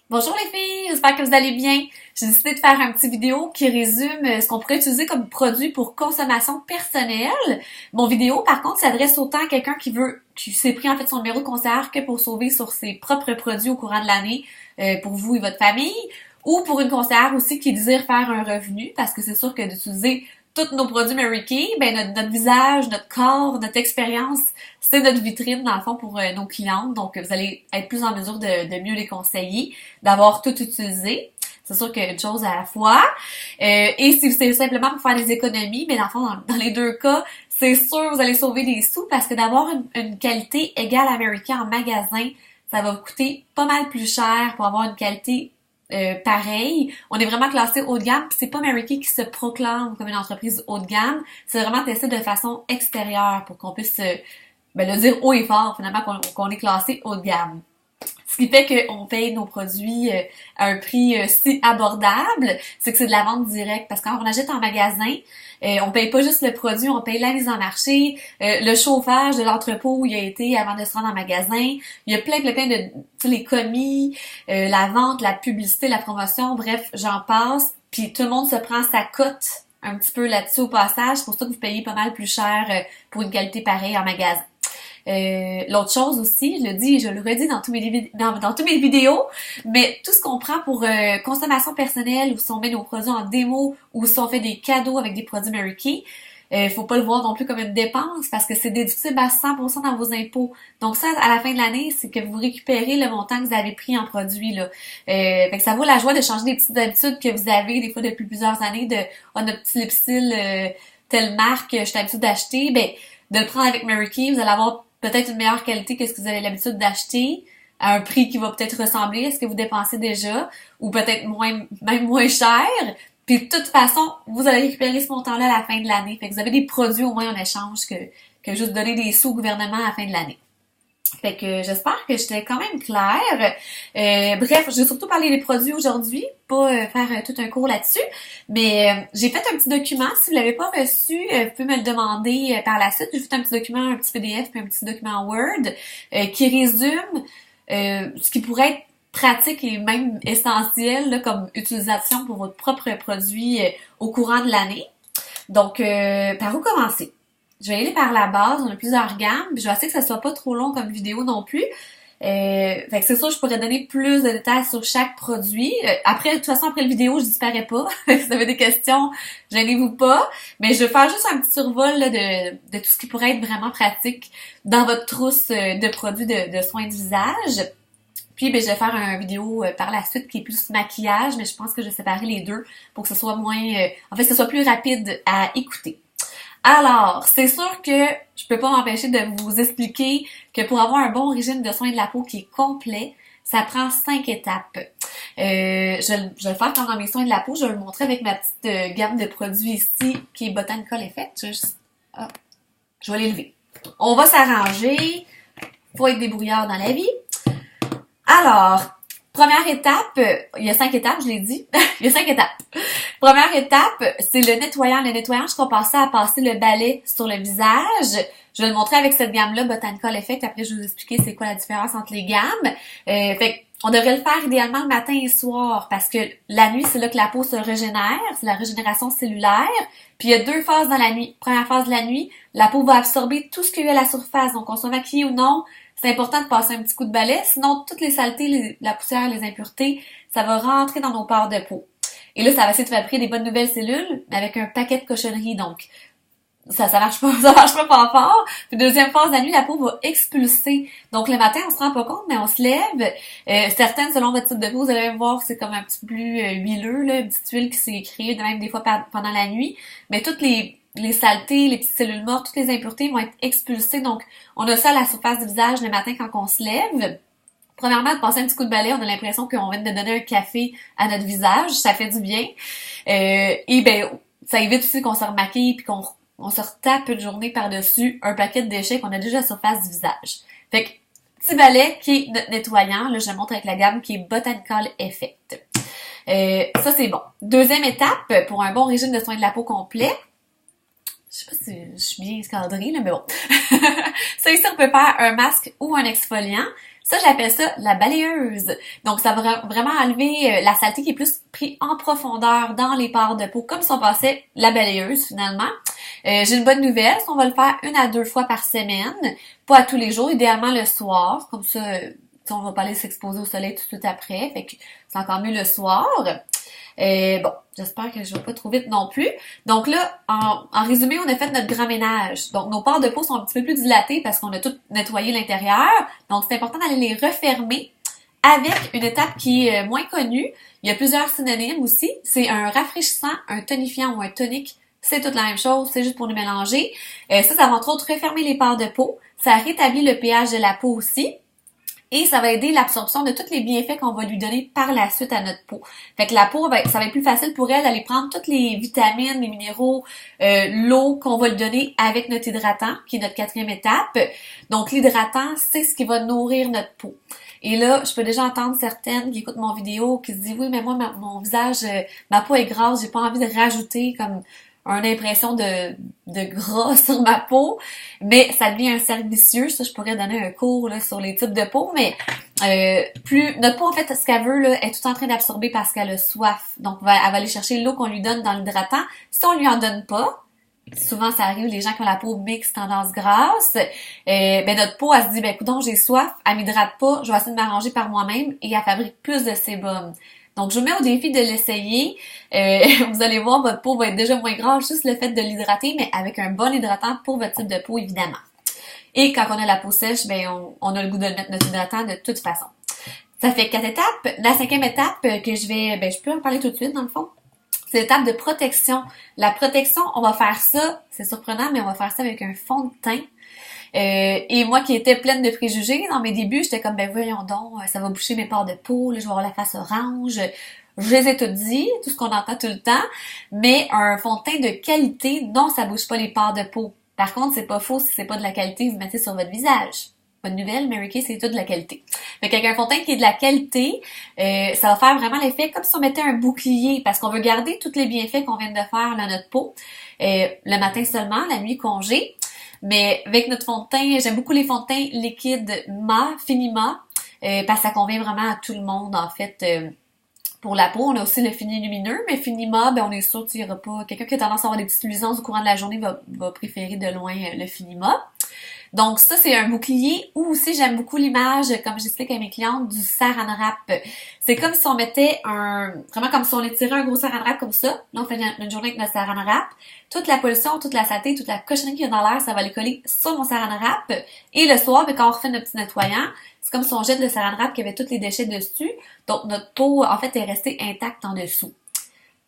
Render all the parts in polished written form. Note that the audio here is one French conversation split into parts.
Bonjour les filles, j'espère que vous allez bien. J'ai décidé de faire un petit vidéo qui résume ce qu'on pourrait utiliser comme produit pour consommation personnelle. Mon vidéo, par contre, s'adresse autant à quelqu'un qui s'est pris en fait son numéro de conseillère que pour sauver sur ses propres produits au courant de l'année pour vous et votre famille, ou pour une conseillère aussi qui désire faire un revenu, parce que c'est sûr que d'utiliser tous nos produits Mary Kay, ben notre visage, notre corps, notre expérience, c'est notre vitrine dans le fond pour nos clientes. Donc vous allez être plus en mesure de mieux les conseiller, d'avoir tout utilisé. C'est sûr qu'une chose à la fois. Et si c'est simplement pour faire des économies, mais dans le fond, dans les deux cas, c'est sûr vous allez sauver des sous parce que d'avoir une qualité égale à Mary Kay en magasin, ça va vous coûter pas mal plus cher pour avoir une qualité pareil. On est vraiment classé haut de gamme, puis c'est pas Mary Kay qui se proclame comme une entreprise haut de gamme, c'est vraiment testé de façon extérieure pour qu'on puisse le dire haut et fort finalement qu'on est classé haut de gamme. Ce qui fait qu'on paye nos produits à un prix si abordable, c'est que c'est de la vente directe. Parce que quand on achète en magasin, on paye pas juste le produit, on paye la mise en marché, le chauffage de l'entrepôt où il a été avant de se rendre en magasin. Il y a plein de les commis, la vente, la publicité, la promotion, bref, j'en passe. Puis tout le monde se prend sa cote un petit peu là-dessus au passage. C'est pour ça que vous payez pas mal plus cher pour une qualité pareille en magasin. L'autre chose aussi, je le dis et je le redis dans tous mes vidéos, mais tout ce qu'on prend pour consommation personnelle, ou si on met nos produits en démo, ou si on fait des cadeaux avec des produits Mary Kay, faut pas le voir non plus comme une dépense parce que c'est déductible à 100% dans vos impôts. Donc ça, à la fin de l'année, c'est que vous récupérez le montant que vous avez pris en produit là. Fait que ça vaut la joie de changer des petites habitudes que vous avez des fois depuis plusieurs années de notre petit lipsil telle marque, je suis habituée d'acheter, ben de le prendre avec Mary Kay, vous allez avoir peut-être une meilleure qualité que ce que vous avez l'habitude d'acheter à un prix qui va peut-être ressembler à ce que vous dépensez déjà ou peut-être même moins cher. Puis de toute façon, vous allez récupérer ce montant-là à la fin de l'année. Fait que vous avez des produits au moins en échange que juste donner des sous au gouvernement à la fin de l'année. Fait que j'espère que j'étais quand même claire. Bref, je vais surtout parler des produits aujourd'hui, pas faire tout un cours là-dessus. Mais j'ai fait un petit document. Si vous l'avez pas reçu, vous pouvez me le demander par la suite. J'ai fait un petit document, un petit PDF, puis un petit document Word qui résume ce qui pourrait être pratique et même essentiel là, comme utilisation pour votre propre produit au courant de l'année. Donc, par où commencer? Je vais aller par la base, on a plusieurs gammes, puis je vais essayer que ça soit pas trop long comme vidéo non plus. Fait que c'est sûr, je pourrais donner plus de détails sur chaque produit. Après, de toute façon, après la vidéo, je disparais pas. Si vous avez des questions, gênez-vous pas. Mais je vais faire juste un petit survol là, de tout ce qui pourrait être vraiment pratique dans votre trousse de produits de soins de visage. Puis, ben, je vais faire une vidéo par la suite qui est plus maquillage, mais je pense que je vais séparer les deux pour que ce soit que ce soit plus rapide à écouter. Alors, c'est sûr que je peux pas m'empêcher de vous expliquer que pour avoir un bon régime de soins de la peau qui est complet, ça prend 5 étapes. Je vais le faire comme dans mes soins de la peau. Je vais le montrer avec ma petite gamme de produits ici qui est Botanical Effect. Je vais l'élever. On va s'arranger. Faut être débrouillard dans la vie. Alors, première étape, il y a 5 étapes, je l'ai dit. Il y a 5 étapes. Première étape, c'est le nettoyant. Le nettoyant, je crois passer à passer le balai sur le visage. Je vais le montrer avec cette gamme-là, Botanical Effect. Après, je vais vous expliquer c'est quoi la différence entre les gammes. Fait on devrait le faire idéalement le matin et le soir parce que la nuit, c'est là que la peau se régénère. C'est la régénération cellulaire. Puis il y a 2 phases dans la nuit. Première phase de la nuit, la peau va absorber tout ce qu'il y a à la surface. Donc, qu'on soit maquillé ou non, c'est important de passer un petit coup de balai. Sinon, toutes les saletés, la poussière, les impuretés, ça va rentrer dans nos pores de peau. Et là, ça va essayer de fabriquer des bonnes nouvelles cellules, mais avec un paquet de cochonneries. Donc, ça marche pas, ça marche pas fort. Puis deuxième phase de la nuit, la peau va expulser. Donc, le matin, on se rend pas compte, mais on se lève. Certaines, selon votre type de peau, vous allez voir, c'est comme un petit peu plus huileux, là, une petite huile qui s'est créée, même des fois pendant la nuit. Mais toutes les saletés, les petites cellules mortes, toutes les impuretés vont être expulsées. Donc, on a ça à la surface du visage le matin quand on se lève. Premièrement, de passer un petit coup de balai, on a l'impression qu'on vient de donner un café à notre visage, ça fait du bien. Et ben, ça évite aussi qu'on se remaquille puis qu'on se retape une journée par-dessus un paquet de déchets qu'on a déjà à la surface du visage. Fait que, petit balai qui est notre nettoyant, là je le montre avec la gamme qui est Botanical Effect. Ça c'est bon. Deuxième étape, pour un bon régime de soins de la peau complet, Je sais pas si je suis bien escadrée, là, mais bon. Ça ici, on peut faire un masque ou un exfoliant. Ça, j'appelle ça la balayeuse. Donc, ça va vraiment enlever la saleté qui est plus pris en profondeur dans les pores de peau, comme si on passait la balayeuse, finalement. J'ai une bonne nouvelle, on va le faire 1 à 2 fois par semaine, pas à tous les jours, idéalement le soir, comme ça, on va pas aller s'exposer au soleil tout de suite après, fait que c'est encore mieux le soir. Bon, j'espère que je vais pas trop vite non plus. Donc là, en résumé, on a fait notre grand ménage. Donc, nos pores de peau sont un petit peu plus dilatés parce qu'on a tout nettoyé l'intérieur. Donc, c'est important d'aller les refermer avec une étape qui est moins connue. Il y a plusieurs synonymes aussi. C'est un rafraîchissant, un tonifiant ou un tonique. C'est toute la même chose, c'est juste pour nous mélanger. Ça va entre autres refermer les pores de peau. Ça rétablit le pH de la peau aussi. Et ça va aider l'absorption de tous les bienfaits qu'on va lui donner par la suite à notre peau. Fait que la peau, ça va être plus facile pour elle d'aller prendre toutes les vitamines, les minéraux, l'eau qu'on va lui donner avec notre hydratant, qui est notre 4e étape. Donc l'hydratant, c'est ce qui va nourrir notre peau. Et là, je peux déjà entendre certaines qui écoutent mon vidéo qui se disent « Oui, mais moi, mon visage, ma peau est grasse, j'ai pas envie de rajouter comme une impression de gras sur ma peau, mais ça devient un cercle vicieux. Ça, je pourrais donner un cours là, sur les types de peau, mais plus notre peau, en fait, ce qu'elle veut, là, est tout en train d'absorber parce qu'elle a soif. Donc, elle va aller chercher l'eau qu'on lui donne dans l'hydratant. Si on lui en donne pas, souvent ça arrive, les gens qui ont la peau mixte, tendance grasse, ben notre peau, elle se dit, ben écoute, j'ai soif, elle m'hydrate pas, je vais essayer de m'arranger par moi-même et elle fabrique plus de sébum. Donc, je vous mets au défi de l'essayer. Vous allez voir, votre peau va être déjà moins grasse, juste le fait de l'hydrater, mais avec un bon hydratant pour votre type de peau, évidemment. Et quand on a la peau sèche, ben on a le goût de mettre notre hydratant de toute façon. Ça fait 4 étapes. La 5e étape que je peux en parler tout de suite, dans le fond. C'est l'étape de protection. La protection, on va faire ça, c'est surprenant, mais on va faire ça avec un fond de teint. Et moi qui étais pleine de préjugés, dans mes débuts, j'étais comme, ben voyons donc, ça va boucher mes pores de peau, là, je vais avoir la face orange. Je les ai tout dit, tout ce qu'on entend tout le temps, mais un fond de teint de qualité, non, ça bouge pas les pores de peau. Par contre, c'est pas faux, si c'est pas de la qualité, vous mettez sur votre visage. Bonne nouvelle, Mary Kay, c'est tout de la qualité. Fait qu'avec un fond de teint qui est de la qualité, ça va faire vraiment l'effet comme si on mettait un bouclier, parce qu'on veut garder tous les bienfaits qu'on vient de faire dans notre peau, le matin seulement, la nuit congé. Mais avec notre fond de teint, j'aime beaucoup les fonds de teint liquides Finima, parce que ça convient vraiment à tout le monde, en fait. Pour la peau, on a aussi le fini lumineux, mais Finima, ben on est sûr qu'il n'y aura pas... Quelqu'un qui a tendance à avoir des petites luisances au courant de la journée va préférer de loin le Finima. Donc ça, c'est un bouclier, ou aussi j'aime beaucoup l'image, comme j'explique à mes clientes, du saran wrap. C'est comme si on mettait vraiment comme si on étirait un gros saran wrap comme ça. Là, on fait une journée avec notre saran wrap. Toute la pollution, toute la saleté, toute la cochonnerie qu'il y a dans l'air, ça va aller coller sur mon saran wrap. Et le soir, quand on refait notre petit nettoyant, c'est comme si on jette le saran wrap qui avait tous les déchets dessus. Donc notre peau, en fait, est restée intacte en dessous.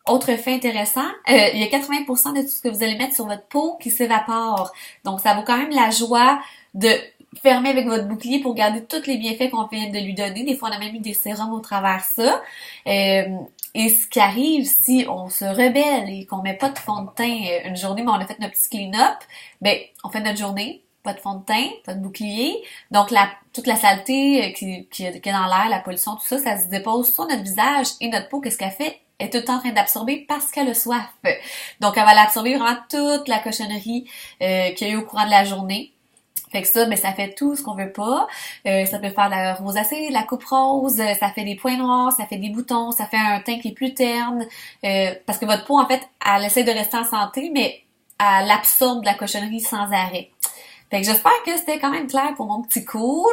Autre fait intéressant, il y a 80% de tout ce que vous allez mettre sur votre peau qui s'évapore. Donc, ça vaut quand même la joie de fermer avec votre bouclier pour garder tous les bienfaits qu'on vient de lui donner. Des fois, on a même mis des sérums au travers ça. Et ce qui arrive, si on se rebelle et qu'on met pas de fond de teint une journée, mais on a fait notre petit clean-up, ben, on fait notre journée, pas de fond de teint, pas de bouclier. Donc, toute la saleté qui est dans l'air, la pollution, tout ça, ça se dépose sur notre visage et notre peau. Qu'est-ce qu'elle fait? Est tout le temps en train d'absorber parce qu'elle a soif. Donc, elle va l'absorber vraiment toute la cochonnerie qu'il y a eu au courant de la journée. Fait que ça, ben, ça fait tout ce qu'on veut pas. Ça peut faire de la rosacée, de la coupe rose, ça fait des points noirs, ça fait des boutons, ça fait un teint qui est plus terne. Parce que votre peau, en fait, elle essaie de rester en santé, mais elle absorbe de la cochonnerie sans arrêt. Fait que j'espère que c'était quand même clair pour mon petit cours.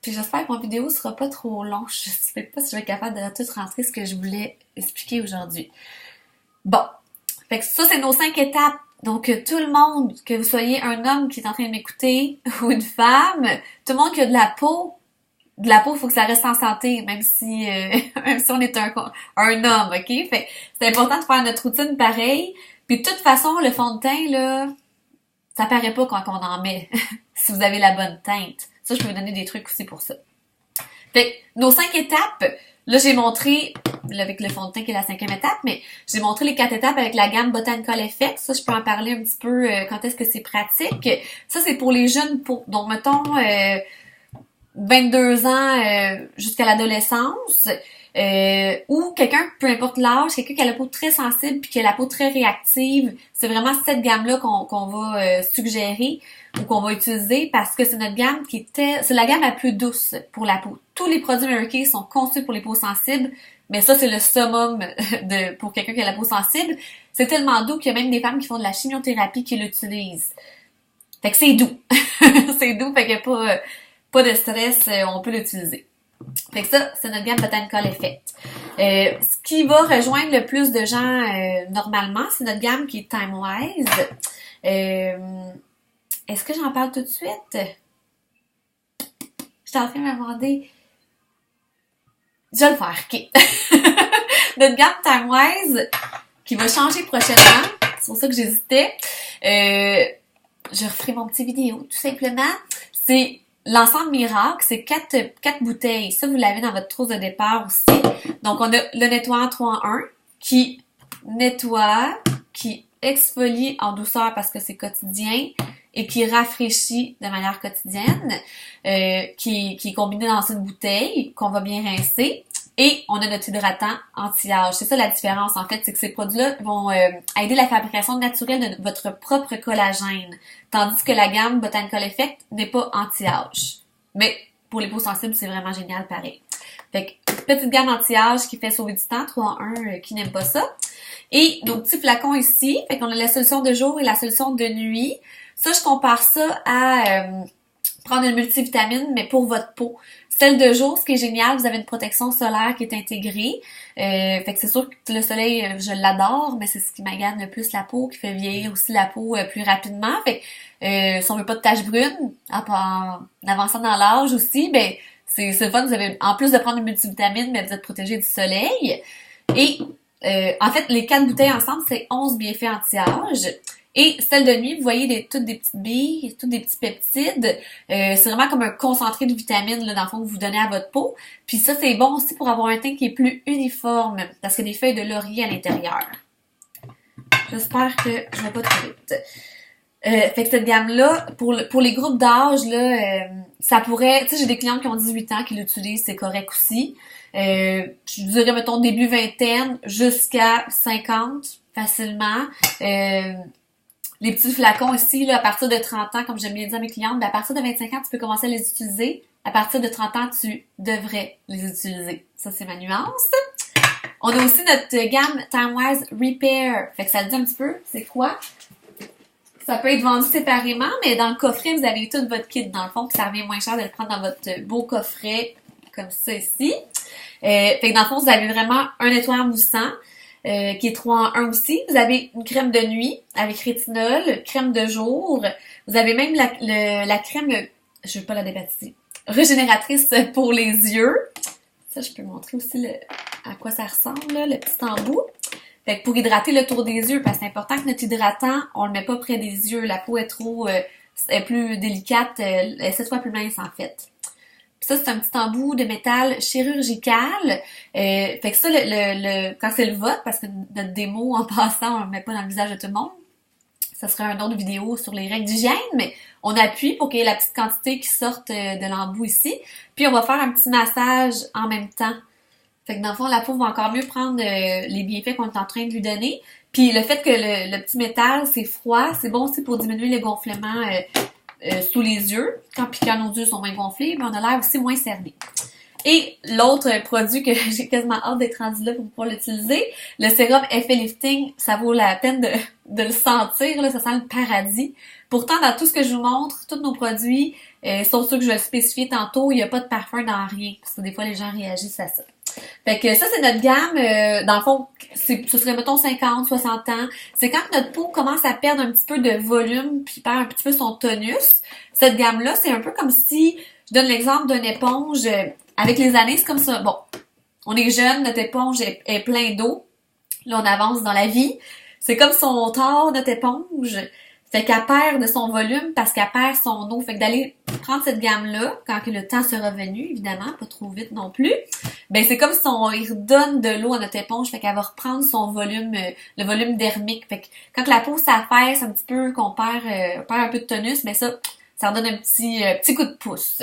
Puis j'espère que mon vidéo sera pas trop long. Je sais pas si je vais être capable de tout rentrer ce que je voulais expliquer aujourd'hui. Bon. Fait que ça, c'est nos 5 étapes. Donc, tout le monde, que vous soyez un homme qui est en train de m'écouter ou une femme, tout le monde qui a de la peau, il faut que ça reste en santé, même si on est un homme, ok? Fait c'est important de faire notre routine pareil. Puis de toute façon, le fond de teint, là, ça paraît pas quand on en met, si vous avez la bonne teinte. Ça, je peux vous donner des trucs aussi pour ça. Fait que, nos 5 étapes, là, j'ai montré, avec le fond de teint qui est la 5e étape, mais j'ai montré les 4 étapes avec la gamme Botanical Effects. Ça, je peux en parler un petit peu quand est-ce que c'est pratique. Ça, c'est pour les jeunes, donc, mettons, 22 ans jusqu'à l'adolescence. ou quelqu'un, peu importe l'âge, quelqu'un qui a la peau très sensible puis qui a la peau très réactive, c'est vraiment cette gamme-là qu'on va suggérer ou qu'on va utiliser parce que c'est notre gamme c'est la gamme la plus douce pour la peau. Tous les produits Mary Kay sont conçus pour les peaux sensibles, mais ça, c'est le summum pour quelqu'un qui a la peau sensible. C'est tellement doux qu'il y a même des femmes qui font de la chimiothérapie qui l'utilisent. Fait que c'est doux. C'est doux, fait que pas de stress, on peut l'utiliser. Fait que ça, c'est notre gamme Botanical Effect. Ce qui va rejoindre le plus de gens normalement, c'est notre gamme qui est Time Wise. Est-ce que j'en parle tout de suite? Je suis en train de me demander. Je vais le faire, ok. Notre gamme Time Wise qui va changer prochainement. C'est pour ça que j'hésitais. Je referai mon petit vidéo, tout simplement. C'est l'ensemble miracle, c'est 4 bouteilles. Ça, vous l'avez dans votre trousse de départ aussi. Donc, on a le nettoyant 3 en 1 qui nettoie, qui exfolie en douceur parce que c'est quotidien et qui rafraîchit de manière quotidienne, qui est combiné dans une bouteille qu'on va bien rincer. Et on a notre hydratant anti-âge. C'est ça la différence, en fait, c'est que ces produits-là vont aider la fabrication naturelle de votre propre collagène, tandis que la gamme Botanical Effect n'est pas anti-âge. Mais pour les peaux sensibles, c'est vraiment génial pareil. Fait que, petite gamme anti-âge qui fait sauver du temps, 3 en 1, qui n'aime pas ça. Et nos petits flacons ici, fait qu'on a la solution de jour et la solution de nuit. Ça, je compare ça à prendre une multivitamine, mais pour votre peau. Celle de jour, ce qui est génial, vous avez une protection solaire qui est intégrée. Fait que c'est sûr que le soleil, je l'adore, mais c'est ce qui m'agane le plus la peau, qui fait vieillir aussi la peau plus rapidement. Fait que si on veut pas de taches brunes, en avançant dans l'âge aussi, ben c'est le fun. Vous avez, en plus de prendre une multivitamine, mais vous êtes protégé du soleil. Et en fait, les 4 bouteilles ensemble, c'est 11 bienfaits anti-âge. Et celle de nuit, vous voyez toutes des petites billes, toutes des petits peptides. C'est vraiment comme un concentré de vitamines, là, dans le fond, que vous donnez à votre peau. Puis ça, c'est bon aussi pour avoir un teint qui est plus uniforme, parce qu'il y a des feuilles de laurier à l'intérieur. J'espère que je vais pas trop vite. Fait que cette gamme-là, pour les groupes d'âge, là, ça pourrait... Tu sais, j'ai des clientes qui ont 18 ans qui l'utilisent, c'est correct aussi. Je dirais, mettons, début vingtaine jusqu'à 50, facilement. Les petits flacons ici, là, à partir de 30 ans, comme j'aime bien dire à mes clientes, à partir de 25 ans, tu peux commencer à les utiliser. À partir de 30 ans, tu devrais les utiliser. Ça, c'est ma nuance. On a aussi notre gamme Time Wise Repair. Fait que ça dit un petit peu, c'est quoi? Ça peut être vendu séparément, mais dans le coffret, vous avez tout votre kit dans le fond, puis ça revient moins cher de le prendre dans votre beau coffret, comme ça ici. Fait que dans le fond, vous avez vraiment un nettoyant moussant, qui est 3 en 1 aussi. Vous avez une crème de nuit avec rétinol, crème de jour. Vous avez même la crème, je vais pas la débaptiser, régénératrice pour les yeux. Ça, je peux montrer aussi à quoi ça ressemble, là, le petit embout. Fait que pour hydrater le tour des yeux, parce que c'est important que notre hydratant, on le met pas près des yeux. La peau est est plus délicate, elle est 7 fois plus mince en fait. Puis ça, c'est un petit embout de métal chirurgical. Fait que ça, quand c'est le vote, parce que notre démo, en passant, on le met pas dans le visage de tout le monde. Ça serait un autre vidéo sur les règles d'hygiène, mais on appuie pour qu'il y ait la petite quantité qui sorte de l'embout ici. Puis on va faire un petit massage en même temps. Fait que dans le fond, la peau va encore mieux prendre les bienfaits qu'on est en train de lui donner. Puis le fait que le petit métal, c'est froid, c'est bon aussi pour diminuer les gonflements sous les yeux. Quand nos yeux sont moins gonflés, mais on a l'air aussi moins cerné. Et l'autre produit que j'ai quasiment hâte d'être rendu là pour pouvoir l'utiliser, le sérum Effet Lifting, ça vaut la peine de le sentir, là, ça sent le paradis. Pourtant, dans tout ce que je vous montre, tous nos produits, sauf ceux que je vais spécifier tantôt, il n'y a pas de parfum dans rien, parce que des fois les gens réagissent à ça. Fait que ça, c'est notre gamme. Dans le fond, ce serait, mettons, 50, 60 ans. C'est quand notre peau commence à perdre un petit peu de volume puis perd un petit peu son tonus. Cette gamme-là, c'est un peu comme si, je donne l'exemple d'une éponge. Avec les années, c'est comme ça. Bon, on est jeune, notre éponge est plein d'eau. Là, on avance dans la vie. C'est comme si on tord notre éponge. Fait qu'elle perd de son volume parce qu'elle perd son eau. Fait que d'aller prendre cette gamme-là, quand le temps sera venu, évidemment, pas trop vite non plus, ben c'est comme si on redonne de l'eau à notre éponge, fait qu'elle va reprendre son volume, le volume dermique. Fait que quand la peau s'affaisse un petit peu, qu'on perd un peu de tonus, mais ça redonne un petit coup de pouce.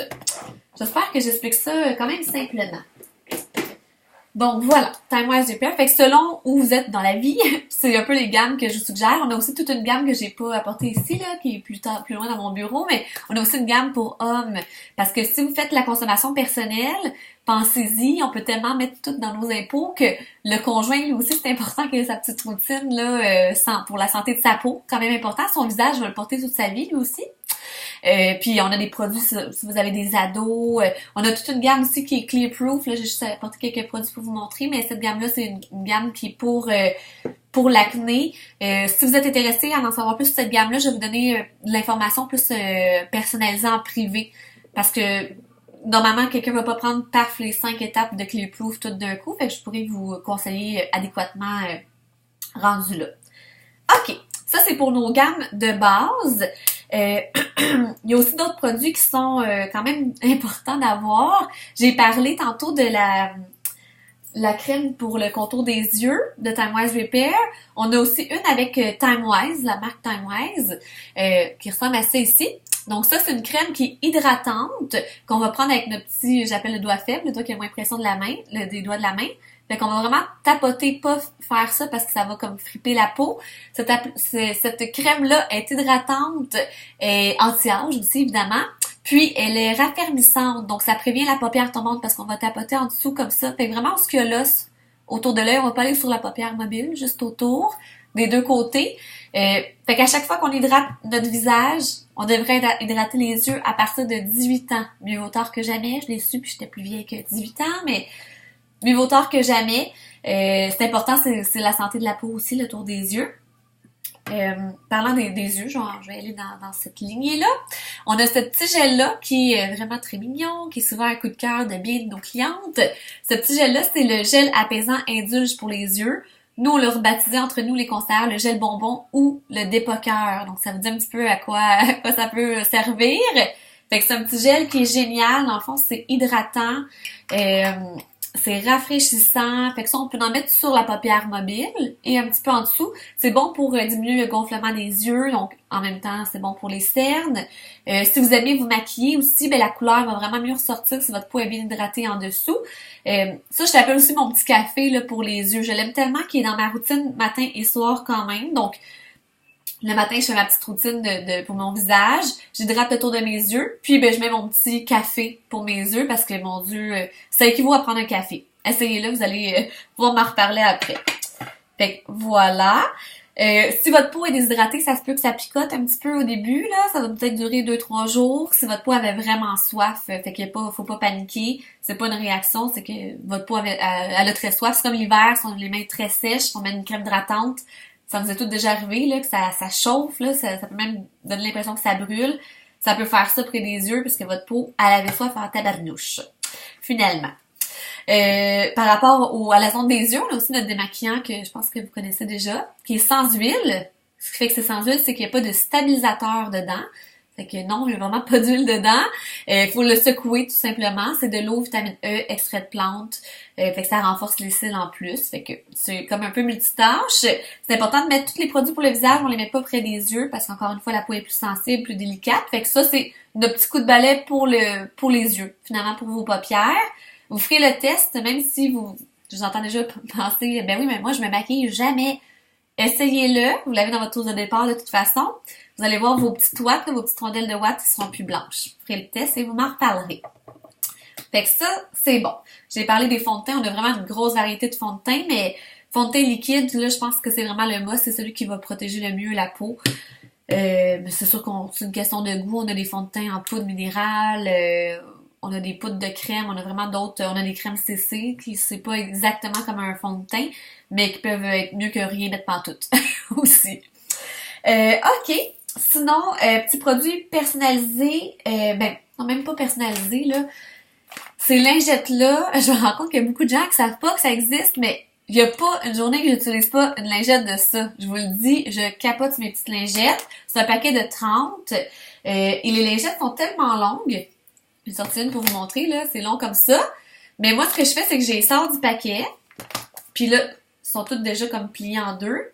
J'espère que j'explique ça quand même simplement. Donc voilà, Time-Wise Repair. Fait que selon où vous êtes dans la vie, c'est un peu les gammes que je vous suggère. On a aussi toute une gamme que j'ai pas apportée ici, là, qui est plus loin dans mon bureau, mais on a aussi une gamme pour hommes. Parce que si vous faites la consommation personnelle, pensez-y, on peut tellement mettre tout dans nos impôts que le conjoint, lui aussi, c'est important qu'il ait sa petite routine, là, pour la santé de sa peau. Quand même important. Son visage va le porter toute sa vie, lui aussi. Puis on a des produits si vous avez des ados. On a toute une gamme aussi qui est clear proof. Là, j'ai juste apporté quelques produits pour vous montrer, mais cette gamme-là, c'est une gamme qui est pour l'acné. Si vous êtes intéressé à en savoir plus sur cette gamme-là, je vais vous donner de l'information plus personnalisée en privé. Parce que normalement, quelqu'un va pas prendre paf les 5 étapes de clear proof tout d'un coup. Fait que je pourrais vous conseiller adéquatement rendu là. OK. Ça, c'est pour nos gammes de base. Il y a aussi d'autres produits qui sont quand même importants d'avoir. J'ai parlé tantôt de la crème pour le contour des yeux de Time-Wise Repair. On a aussi une avec Time-Wise, la marque Time-Wise, qui ressemble à ça ici. Donc ça, c'est une crème qui est hydratante, qu'on va prendre avec notre petit, j'appelle le doigt faible, le doigt qui a moins pression de la main, des doigts de la main. Fait qu'on va vraiment tapoter, pas faire ça parce que ça va comme friper la peau. Cette crème-là est hydratante et anti-âge aussi, évidemment. Puis, elle est raffermissante, donc ça prévient la paupière tombante parce qu'on va tapoter en dessous comme ça. Fait que vraiment, ce qu'il y a l'os autour de l'œil, on va pas aller sur la paupière mobile, juste autour, des deux côtés. Fait qu'à chaque fois qu'on hydrate notre visage, on devrait hydrater les yeux à partir de 18 ans. Mieux vaut tard que jamais, je l'ai su, puis j'étais plus vieille que 18 ans, mais mieux vaut tard que jamais. C'est important, c'est la santé de la peau aussi, le tour des yeux. Parlant des yeux, genre, je vais aller dans cette lignée-là. On a ce petit gel-là qui est vraiment très mignon, qui est souvent un coup de cœur de bien de nos clientes. Ce petit gel-là, c'est le gel apaisant indulge pour les yeux. Nous, on l'a rebaptisé entre nous les conseillères le gel bonbon ou le dépoqueur. Donc, ça vous dit un petit peu à quoi ça peut servir. Fait que c'est un petit gel qui est génial. Dans le fond, c'est hydratant. C'est rafraîchissant. Fait que ça, on peut en mettre sur la paupière mobile et un petit peu en dessous. C'est bon pour diminuer le gonflement des yeux. Donc, en même temps, c'est bon pour les cernes. Si vous aimez vous maquiller aussi, ben la couleur va vraiment mieux ressortir si votre peau est bien hydratée en dessous. Ça, je l'appelle aussi mon petit café là, pour les yeux. Je l'aime tellement qu'il est dans ma routine matin et soir quand même. Donc, le matin, je fais ma petite routine pour mon visage. J'hydrate le tour de mes yeux. Puis, ben, je mets mon petit café pour mes yeux parce que, mon Dieu, ça équivaut à prendre un café. Essayez-le, vous allez pouvoir m'en reparler après. Fait que, voilà. Si votre peau est déshydratée, ça se peut que ça picote un petit peu au début, là. Ça va peut-être durer 2-3 jours. Si votre peau avait vraiment soif, fait qu'il faut pas paniquer. C'est pas une réaction, c'est que votre peau elle a très soif. C'est comme l'hiver, si on a les mains très sèches, on met une crème hydratante. Ça nous est tout déjà arrivé, là, que ça chauffe, là, ça peut même donner l'impression que ça brûle. Ça peut faire ça près des yeux, puisque votre peau, elle avait soif en tabarnouche, finalement. Par rapport à la zone des yeux, on a aussi notre démaquillant que je pense que vous connaissez déjà, qui est sans huile. Ce qui fait que c'est sans huile, c'est qu'il n'y a pas de stabilisateur dedans. Fait que non, il n'y a vraiment pas d'huile dedans. Faut le secouer tout simplement. C'est de l'eau, vitamine E, extrait de plante. Fait que ça renforce les cils en plus. Fait que c'est comme un peu multitâche. C'est important de mettre tous les produits pour le visage. On les met pas près des yeux parce qu'encore une fois, la peau est plus sensible, plus délicate. Fait que ça, c'est notre petit coup de balai pour les yeux. Finalement, pour vos paupières. Vous ferez le test, même si je vous entends déjà penser, ben oui, mais moi, je me maquille jamais. Essayez-le. Vous l'avez dans votre tour de départ de toute façon. Vous allez voir vos petites ouates, vos petites rondelles de ouates qui seront plus blanches. Vous ferez le test et vous m'en reparlerez. Fait que ça, c'est bon. J'ai parlé des fonds de teint. On a vraiment une grosse variété de fonds de teint, mais fond de teint liquide, là, je pense que c'est vraiment le must. C'est celui qui va protéger le mieux la peau. Mais c'est sûr qu'on c'est une question de goût. On a des fonds de teint en poudre minérale, on a des poudres de crème, on a vraiment d'autres, on a des crèmes CC qui c'est pas exactement comme un fond de teint, mais qui peuvent être mieux que rien mettre pantoute aussi. OK. Sinon, petit produit personnalisé, non, même pas personnalisé, là. Ces lingettes-là, je me rends compte qu'il y a beaucoup de gens qui savent pas que ça existe, mais il y a pas une journée que j'utilise pas une lingette de ça. Je vous le dis, je capote mes petites lingettes. C'est un paquet de 30. Et les lingettes sont tellement longues. J'ai sorti une pour vous montrer, là. C'est long comme ça. Mais moi, ce que je fais, c'est que je les sors du paquet. Puis là, ils sont toutes déjà comme pliées en deux.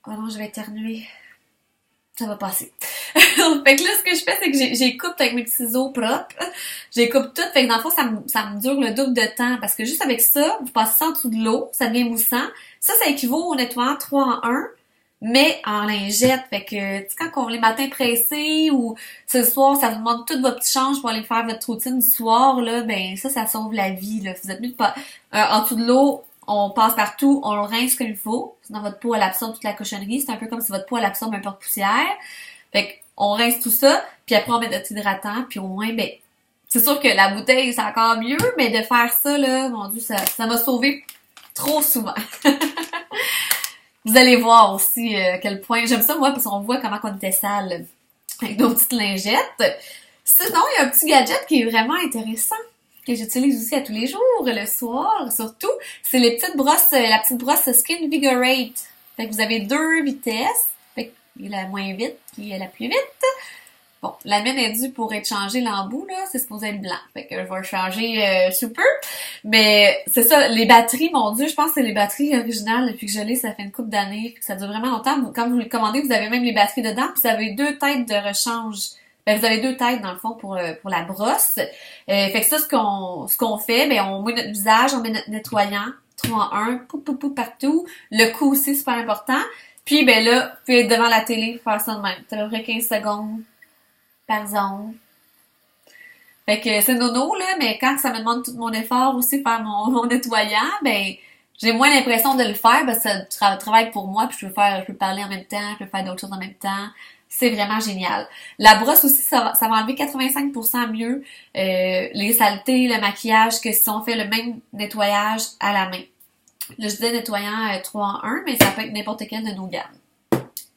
Oh non, je vais éternuer. Ça va passer. Fait que là, ce que je fais, c'est que j'ai coupe avec mes petits ciseaux propres. J'ai coupe tout. Fait que dans le fond, ça me dure le double de temps. Parce que juste avec ça, vous passez ça en dessous de l'eau, ça devient moussant. Ça équivaut au nettoyant 3 en 1, mais en lingette. Fait que, tu sais, quand on les matins pressés ou ce soir, ça vous demande toutes vos petits changes pour aller faire votre routine du soir, là, ben ça sauve la vie, là. Vous êtes mieux de pas... en dessous de l'eau, on passe partout, on le rince comme il faut. Sinon, votre peau, elle absorbe toute la cochonnerie. C'est un peu comme si votre peau, elle absorbe un peu de poussière. Fait qu'on rince tout ça, puis après on met notre hydratant, puis au moins, ben, c'est sûr que la bouteille, c'est encore mieux, mais de faire ça, là, mon Dieu, ça m'a sauvé trop souvent. Vous allez voir aussi à quel point, j'aime ça moi, parce qu'on voit comment on était sale avec nos petites lingettes. Sinon, il y a un petit gadget qui est vraiment intéressant, que j'utilise aussi à tous les jours, le soir surtout, c'est les petites brosses, la petite brosse Skin Vigorate. Fait que vous avez 2 vitesses. Il est la moins vite, puis la plus vite. Bon, la mienne est due pour être changée l'embout, là. C'est supposé être blanc. Fait que je vais le changer sous peu. Mais c'est ça, les batteries, mon Dieu, je pense que c'est les batteries originales depuis que je l'ai, ça fait une couple d'années. Ça dure vraiment longtemps. Quand vous le commandez, vous avez même les batteries dedans, puis vous avez 2 têtes de rechange. Ben, vous avez 2 têtes, dans le fond, pour la brosse. Fait que ça, ce qu'on fait, ben, on met notre visage, on met notre nettoyant, 3 en 1, pou, partout. Le cou aussi, super important. Puis, ben là, vous pouvez être devant la télé, faire ça de même. C'est à peu près 15 secondes par zone. Fait que c'est nono, là, mais quand ça me demande tout mon effort aussi, faire mon nettoyant, ben, j'ai moins l'impression de le faire parce que ça travaille pour moi, puis je peux parler en même temps, je peux faire d'autres choses en même temps. C'est vraiment génial. La brosse aussi, ça va enlever 85% mieux les saletés, le maquillage que si on fait le même nettoyage à la main. Là, je disais nettoyant 3 en 1, mais ça peut être n'importe quel de nos gammes.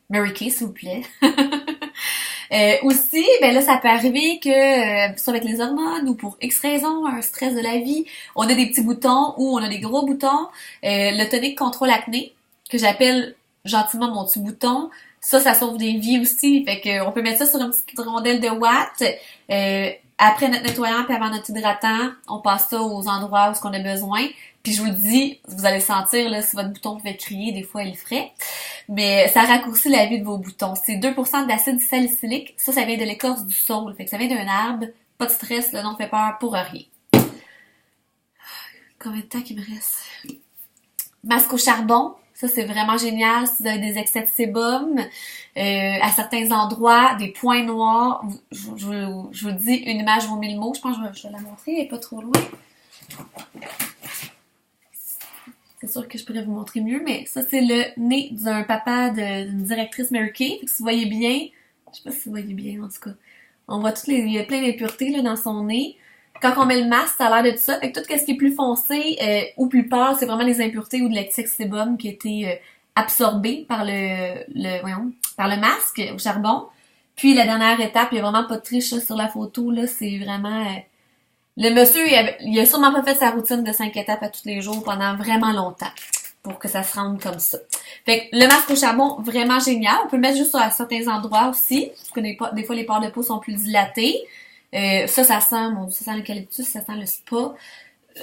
Mary Kay, s'il vous plaît. Aussi, ben là, ça peut arriver que, soit avec les hormones ou pour X raison, un stress de la vie, on a des petits boutons ou on a des gros boutons. Le tonique contrôle acné, que j'appelle gentiment mon petit bouton. Ça sauve des vies aussi. Fait que on peut mettre ça sur une petite rondelle de watts. Après notre nettoyant puis avant notre hydratant, on passe ça aux endroits où on a besoin. Puis je vous le dis, vous allez sentir là, si votre bouton pouvait crier, des fois il ferait. Mais ça raccourcit la vie de vos boutons. C'est 2% d'acide salicylique. Ça vient de l'écorce du saule. Fait que ça vient d'un arbre. Pas de stress, le nom fait peur pour rien. Combien de temps qu'il me reste? Masque au charbon. Ça, c'est vraiment génial. Si vous avez des excès de sébum, à certains endroits, des points noirs, je vous dis, une image vaut 1000 mots. Je pense que je vais la montrer, elle n'est pas trop loin. C'est sûr que je pourrais vous montrer mieux, mais ça, c'est le nez d'un papa d'une directrice Mary Kay. Fait que si vous voyez bien, je sais pas si vous voyez bien, en tout cas. On voit il y a plein d'impuretés là, dans son nez. Quand on met le masque, ça a l'air de tout ça. Fait que tout ce qui est plus foncé ou plus pâle, c'est vraiment les impuretés ou de l'excès de sébum qui a été absorbé par par le masque au charbon. Puis la dernière étape, il y a vraiment pas de triche là, sur la photo, là, c'est vraiment... le monsieur, il a sûrement pas fait sa routine de 5 étapes à tous les jours pendant vraiment longtemps pour que ça se rende comme ça. Fait que le masque au charbon, vraiment génial. On peut le mettre juste à certains endroits aussi, parce que des fois les pores de peau sont plus dilatés. Ça sent, ça sent l'eucalyptus, ça sent le spa.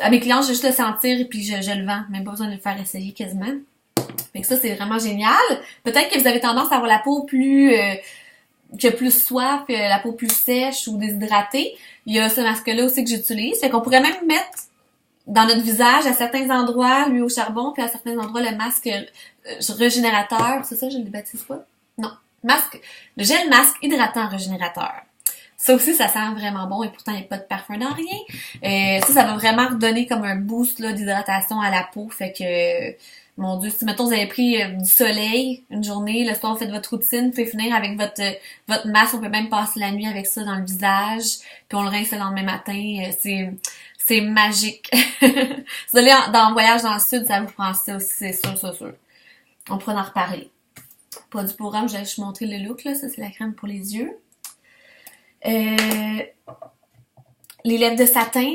À mes clients, je vais juste le sentir et puis je le vends. Même pas besoin de le faire essayer quasiment. Fait que ça, c'est vraiment génial. Peut-être que vous avez tendance à avoir la peau plus... qui a plus soif, la peau plus sèche ou déshydratée. Il y a ce masque-là aussi que j'utilise. Fait qu'on pourrait même mettre dans notre visage, à certains endroits, lui au charbon, puis à certains endroits, le masque régénérateur. C'est ça, je ne le baptise pas? Non. Le gel masque hydratant régénérateur. Ça aussi, ça sent vraiment bon et pourtant, il n'y a pas de parfum dans rien. Ça va vraiment redonner comme un boost là, d'hydratation à la peau. Fait que, mon Dieu, si mettons vous avez pris du soleil une journée, le soir vous faites votre routine, vous pouvez finir avec votre masque, on peut même passer la nuit avec ça dans le visage, puis on le rince le lendemain matin. C'est magique. Si vous allez dans voyage dans le sud, ça vous prend ça aussi, c'est sûr. On pourra en reparler. Produit pour hommes, je vais juste montrer le look, là. Ça, c'est la crème pour les yeux. Les lèvres de satin,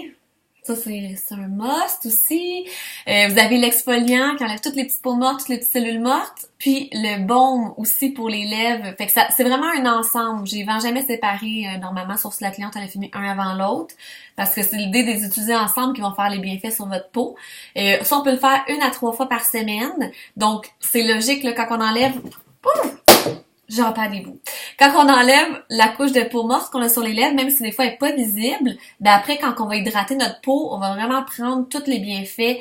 ça c'est un must aussi. Vous avez l'exfoliant qui enlève toutes les petites peaux mortes, toutes les petites cellules mortes, puis le baume aussi pour les lèvres. Fait que ça, c'est vraiment un ensemble. Je les vends jamais séparés normalement, sauf si la cliente en a fini un avant l'autre, parce que c'est l'idée de les utiliser ensemble qui vont faire les bienfaits sur votre peau. Ça, on peut le faire 1 à 3 fois par semaine. Donc, c'est logique là, quand on enlève... j'en perds des bouts. Quand on enlève la couche de peau morte qu'on a sur les lèvres, même si des fois elle est pas visible, ben après, quand on va hydrater notre peau, on va vraiment prendre tous les bienfaits.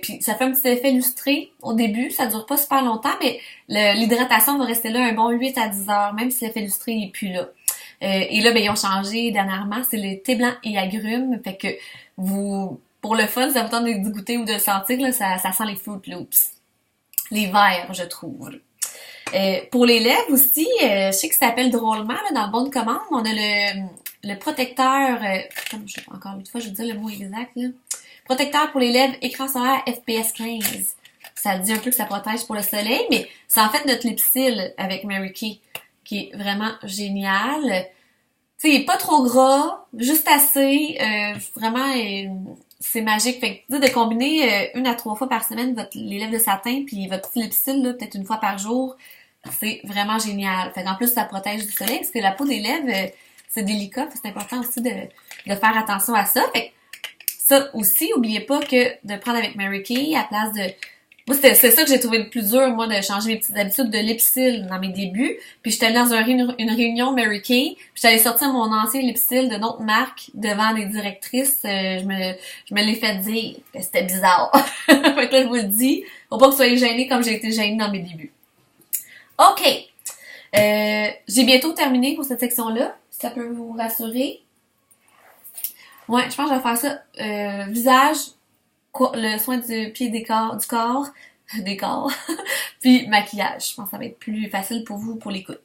Puis ça fait un petit effet lustré au début, ça dure pas super longtemps, mais l'hydratation va rester là un bon 8 à 10 heures, même si l'effet lustré n'est plus là. Et là, ben ils ont changé dernièrement, c'est le thé blanc et agrumes, fait que vous, pour le fun, ça vous tente de goûter ou de le sentir, là, ça sent les Fruit Loops. Les verts, je trouve. Pour les lèvres aussi, je sais que ça s'appelle drôlement, là, dans le bon de commande, on a le protecteur, encore une fois, je vais dire le mot exact, là. Protecteur pour les lèvres, écran solaire FPS 15. Ça dit un peu que ça protège pour le soleil, mais c'est en fait notre lipsil avec Mary Kay, qui est vraiment génial. Tu sais, il est pas trop gras, juste assez, vraiment, c'est magique. Fait que, de combiner 1 à 3 fois par semaine les lèvres de satin puis votre petit lipsil, là, peut-être 1 fois par jour, c'est vraiment génial. Fait qu'en plus, ça protège du soleil, parce que la peau des lèvres, c'est délicat, c'est important aussi de faire attention à ça. Fait que ça aussi, oubliez pas que de prendre avec Mary Kay à place de... Moi, c'est ça que j'ai trouvé le plus dur, moi, de changer mes petites habitudes de lipsil dans mes débuds. Puis j'étais allée dans une réunion Mary Kay, puis j'allais sortir mon ancien lipsil de notre marque devant les directrices. Je me l'ai fait dire. C'était bizarre. Fait que là, je vous le dis, faut pas que vous soyez gênés comme j'ai été gênée dans mes débuts. OK. J'ai bientôt terminé pour cette section-là, si ça peut vous rassurer. Ouais, je pense que je vais faire ça. Visage, le soin du pied du corps, puis maquillage. Je pense que ça va être plus facile pour vous pour l'écoute.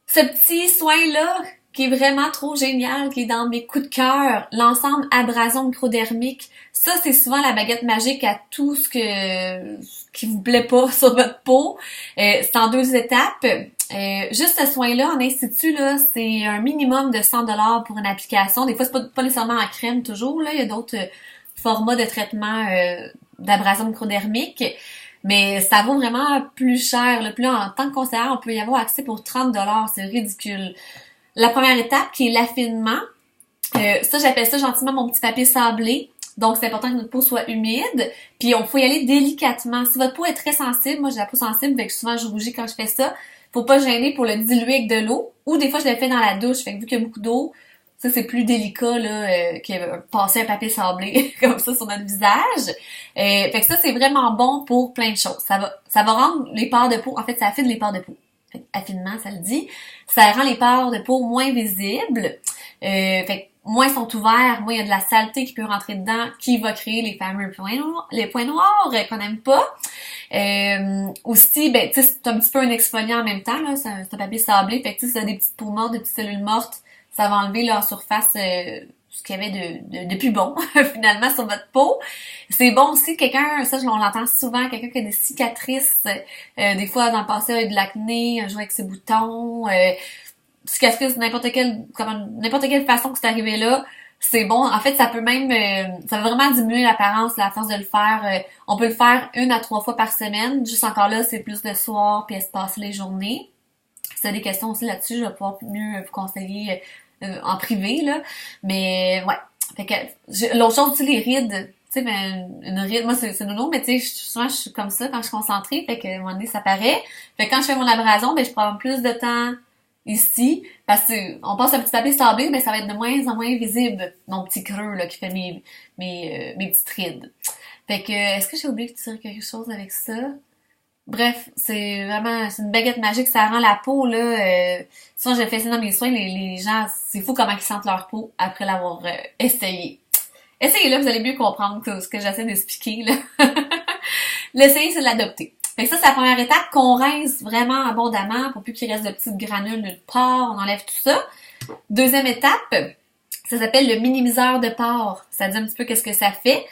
Ce petit soin-là, qui est vraiment trop génial, qui est dans mes coups de cœur, l'ensemble abrasion microdermique, ça c'est souvent la baguette magique à tout ce qui vous plaît pas sur votre peau. C'est en 2 étapes. Juste ce soin-là, en institut, là, c'est un minimum de 100$ pour une application. Des fois, c'est pas nécessairement en crème toujours, là. Il y a d'autres formats de traitement d'abrasion microdermique. Mais ça vaut vraiment plus cher. Là. Puis là, en tant que conseillère, on peut y avoir accès pour 30$. C'est ridicule. La première étape, qui est l'affinement, ça, j'appelle ça gentiment mon petit papier sablé. Donc, c'est important que notre peau soit humide. Puis, on faut y aller délicatement. Si votre peau est très sensible, moi, j'ai la peau sensible, fait que souvent, je rougis quand je fais ça. Faut pas gêner pour le diluer avec de l'eau. Ou des fois, je le fais dans la douche. Fait que vu qu'il y a beaucoup d'eau, ça, c'est plus délicat, là, que passer un papier sablé comme ça sur notre visage. Fait que ça, c'est vraiment bon pour plein de choses. Ça va rendre les pores de peau, en fait, ça affine les pores de peau. Fait que, affinement, ça le dit. Ça rend les pores de peau moins visibles. Fait que moins ils sont ouverts, moins il y a de la saleté qui peut rentrer dedans, qui va créer les fameux points noirs qu'on n'aime pas. Aussi, ben, tu sais, c'est un petit peu un exfoliant en même temps, là, c'est un papier sablé. Fait que, tu sais, si ça a des petites peaux mortes, des petites cellules mortes, ça va enlever leur surface, ce qu'il y avait de plus bon, finalement, sur votre peau. C'est bon aussi, quelqu'un, ça, on l'entend souvent, quelqu'un qui a des cicatrices, des fois, dans le passé, a eu de l'acné, joué avec ses boutons, cicatrices n'importe quelle façon que c'est arrivé là, c'est bon. En fait, ça peut même, ça va vraiment diminuer l'apparence, la force de le faire. On peut le faire 1 à 3 fois par semaine. Juste encore là, c'est plus le soir puis espacer les journées. Si vous avez des questions aussi là-dessus, je vais pouvoir mieux vous conseiller en privé, là. Mais, ouais. Fait que, l'autre chose aussi, les rides. Tu sais, ben, une ride, moi, c'est nounou, mais tu sais, souvent, je suis comme ça quand je suis concentrée. Fait que, à un moment donné, ça paraît. Fait que quand je fais mon abrasion, ben, je prends plus de temps ici, parce que on passe un petit papier sablé, mais ça va être de moins en moins visible, mon petit creux là qui fait mes petites rides. Fait que est-ce que j'ai oublié de dire quelque chose avec ça? Bref, c'est une baguette magique, ça rend la peau là. Souvent j'ai fait ça dans mes soins, les gens, c'est fou comment ils sentent leur peau après l'avoir essayé. Essayez là, vous allez mieux comprendre ce que j'essaie d'expliquer là. L'essayer, c'est de l'adopter. Fait que ça, c'est la première étape qu'on rince vraiment abondamment pour plus qu'il reste de petites granules nulle part. On enlève tout ça. Deuxième étape, ça s'appelle le minimiseur de pores. Ça dit un petit peu qu'est-ce que ça fait.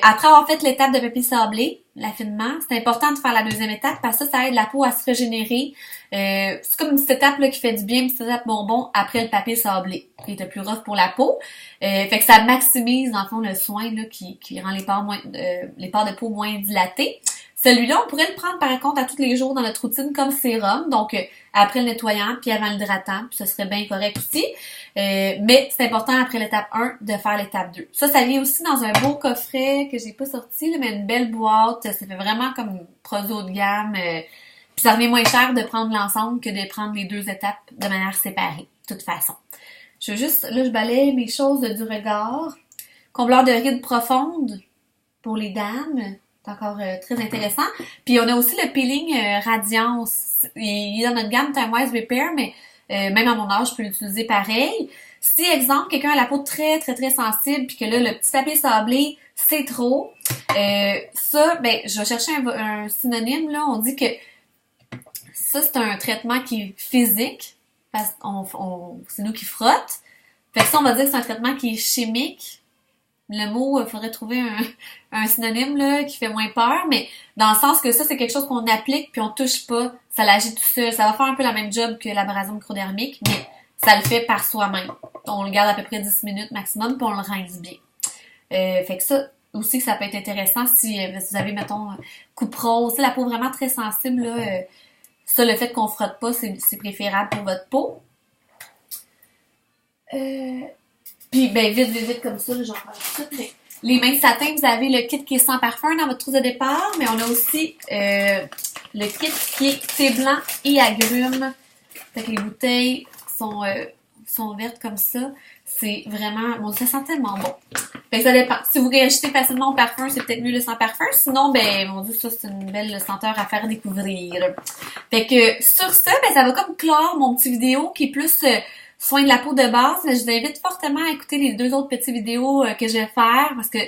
Après avoir fait l'étape de papier sablé, l'affinement, c'est important de faire la deuxième étape parce que ça aide la peau à se régénérer. C'est comme une petite étape là, qui fait du bien, une petite étape bonbon après le papier sablé, qui est le plus rough pour la peau. Fait que ça maximise, dans le fond, le soin là, qui rend les pores de peau moins dilatés. Celui-là, on pourrait le prendre par contre à tous les jours dans notre routine comme sérum, donc après le nettoyant puis avant l'hydratant, puis ce serait bien correct aussi. Mais c'est important après l'étape 1 de faire l'étape 2. Ça vient aussi dans un beau coffret que j'ai pas sorti, là, mais une belle boîte. Ça fait vraiment comme produit haut de gamme. Puis ça revient moins cher de prendre l'ensemble que de prendre les 2 étapes de manière séparée, de toute façon. Je veux juste, là, je balaye mes choses du regard. Combleur de rides profondes pour les dames. C'est encore très intéressant. Puis on a aussi le peeling Radiance. Il est dans notre gamme Time Wise Repair, mais même à mon âge, je peux l'utiliser pareil. Si, exemple, quelqu'un a la peau très, très, très sensible, puis que là, le petit papier sablé, c'est trop, ça, ben, je vais chercher un synonyme, là. On dit que ça, c'est un traitement qui est physique, parce qu'on c'est nous qui frotte. Fait que ça, on va dire que c'est un traitement qui est chimique. Le mot, il faudrait trouver un synonyme là qui fait moins peur, mais dans le sens que ça, c'est quelque chose qu'on applique puis on touche pas, ça l'agit tout seul. Ça va faire un peu la même job que l'abrasion microdermique, mais ça le fait par soi-même. On le garde à peu près 10 minutes maximum puis on le rince bien. Fait que ça aussi, ça peut être intéressant si vous avez, mettons, coupe rose, la peau vraiment très sensible, là, ça, le fait qu'on frotte pas, c'est préférable pour votre peau. Puis, ben, vite, comme ça, j'en parle tout de suite, mais les mains de satin, vous avez le kit qui est sans parfum dans votre trousse de départ, mais on a aussi le kit qui est thé blanc et agrumes. Fait que les bouteilles sont vertes comme ça. C'est vraiment... Bon, ça sent tellement bon. Fait que ça dépend. Si vous réagissez facilement au parfum, c'est peut-être mieux le sans parfum. Sinon, ben, mon Dieu, ça, c'est une belle senteur à faire découvrir. Fait que, sur ça, ben, ça va comme clore mon petit vidéo qui est plus... soin de la peau de base, mais je vous invite fortement à écouter les 2 autres petites vidéos que je vais faire parce que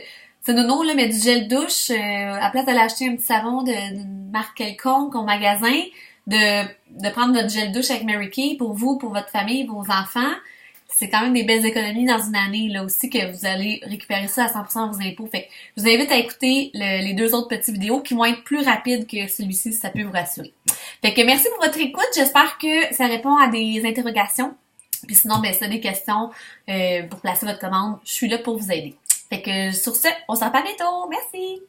c'est Nono là, met du gel douche à place d'aller acheter un petit savon d'une marque quelconque au magasin, de prendre votre gel douche avec Mary Kay pour vous, pour votre famille, vos enfants. C'est quand même des belles économies dans une année là aussi que vous allez récupérer ça à 100% de vos impôts. Fait que je vous invite à écouter les 2 autres petites vidéos qui vont être plus rapides que celui-ci si ça peut vous rassurer. Fait que merci pour votre écoute. J'espère que ça répond à des interrogations. Puis sinon, ben, si vous avez des questions pour placer votre commande, je suis là pour vous aider. Fait que sur ce, on se reparle bientôt. Merci!